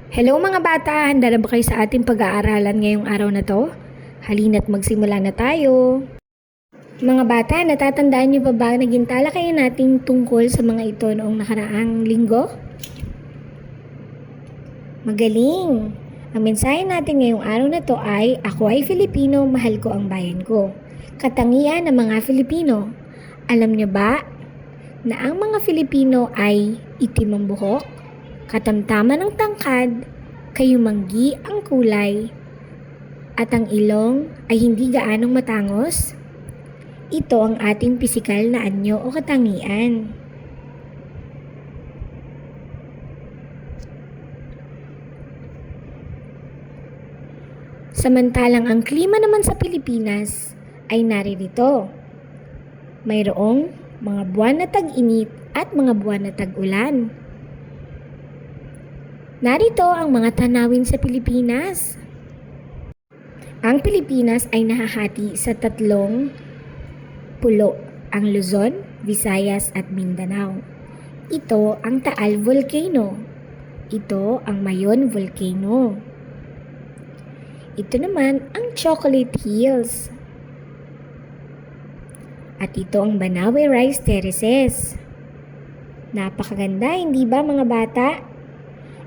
Hello mga bata! Handa na ba kayo sa ating pag-aaralan ngayong araw na to? Halina't magsimula na tayo! Mga bata, natatandaan niyo pa ba naging talakayan natin tungkol sa mga ito noong nakaraang linggo? Magaling! Ang mensahe natin ngayong araw na to ay, Ako ay Filipino, mahal ko ang bayan ko. Katangian ng mga Filipino. Alam niyo ba na ang mga Filipino ay itim ang buhok, katamtaman ng tangkad, kayumanggi ang kulay, at ang ilong ay hindi gaanong matangos? Ito ang ating pisikal na anyo o katangian. Samantalang ang klima naman sa Pilipinas ay naririto. Mayroong mga buwan na tag-init at mga buwan na tag-ulan. Narito ang mga tanawin sa Pilipinas. Ang Pilipinas ay nahahati sa 3 pulo, ang Luzon, Visayas at Mindanao. Ito ang Taal Volcano. Ito ang Mayon Volcano. Ito naman ang Chocolate Hills. At ito ang Banawe Rice Terraces. Napakaganda, hindi ba mga bata?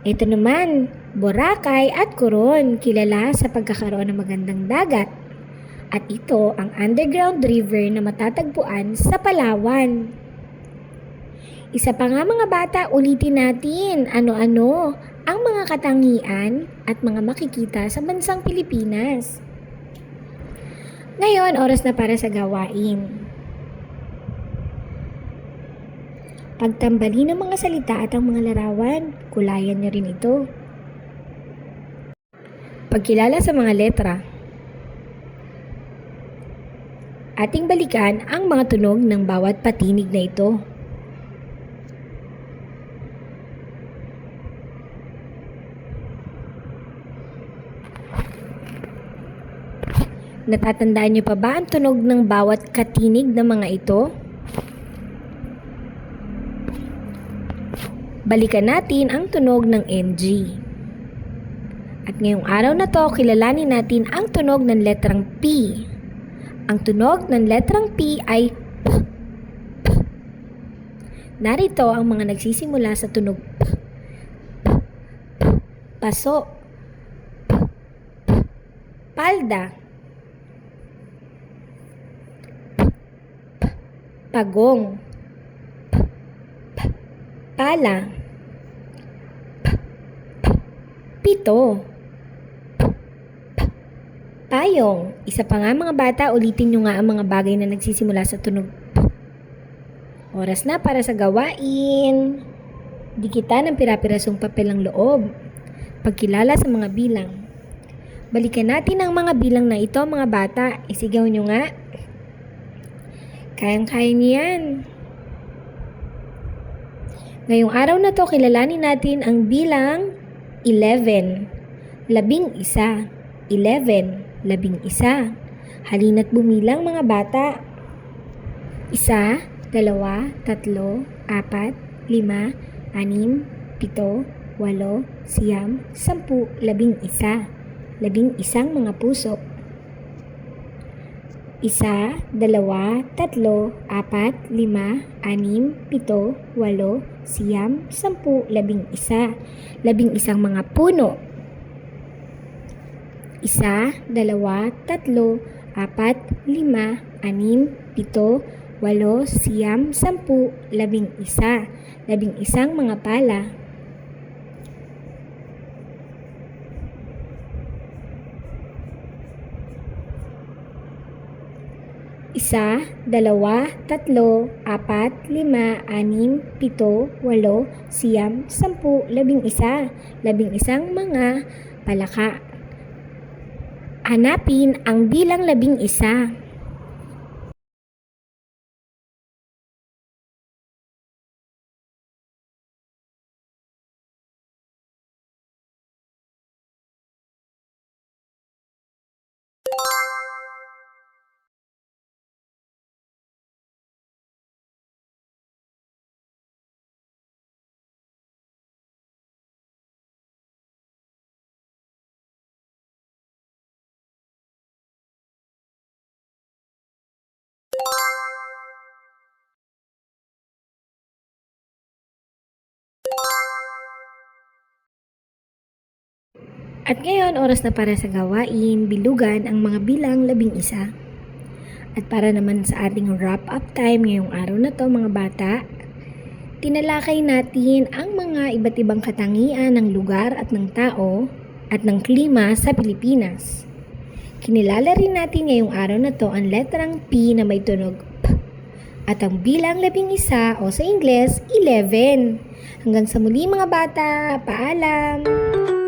Ito naman, Boracay at Coron, kilala sa pagkakaroon ng magandang dagat. At ito ang underground river na matatagpuan sa Palawan. Isa pa nga mga bata, ulitin natin ano-ano ang mga katangian at mga makikita sa bansang Pilipinas. Ngayon, oras na para sa gawain. Pagtambali ng mga salita at ang mga larawan, kulayan nyo rin ito. Pagkilala sa mga letra. Ating balikan ang mga tunog ng bawat patinig na ito. Natatandaan niyo pa ba ang tunog ng bawat katinig ng mga ito? Balikan natin ang tunog ng NG. At ngayong araw na to, kilalanin natin ang tunog ng letrang P. Ang tunog ng letrang P ay P, P. Narito ang mga nagsisimula sa tunog P, P, P. Paso, P, P. Palda, P, P. Pagong, P, P. Pala, P, P. Pito, payong. Isa pa nga mga bata, ulitin nyo nga ang mga bagay na nagsisimula sa tunog P. Oras na para sa gawain. Dikitan ng pira-pirasong papel ang loob. Pagkilala sa mga bilang. Balikan natin ang mga bilang na ito mga bata. Isigaw nyo nga. Kayang-kaya nyo yan. Ngayong araw na to, kilalanin natin ang bilang 11. 11. 11. 11. Halina't bumilang mga bata. 1, 2, 3, 4, 5, 6, 7, 8, 9, 10, 11. 11 mga puso. 1, 2, 3, 4, 5, 6, 7, 8, 9, 10, 11, 11 mga puno. 1, 2, 3, 4, 5, 6, 7, 8, 9, 10, 11, 11 mga pala. 1, 2, 3, 4, 5, 6, 7, 8, 10, 11 mga palaka. Hanapin ang bilang 11. At ngayon, oras na para sa gawain, bilugan ang mga bilang 11. At para naman sa ating wrap-up time ngayong araw na to mga bata, tinalakay natin ang mga iba't ibang katangian ng lugar at ng tao at ng klima sa Pilipinas. Kinilala rin natin ngayong araw na to ang letrang P na may tunog P at ang bilang 11 o sa Ingles, 11. Hanggang sa muli mga bata, paalam!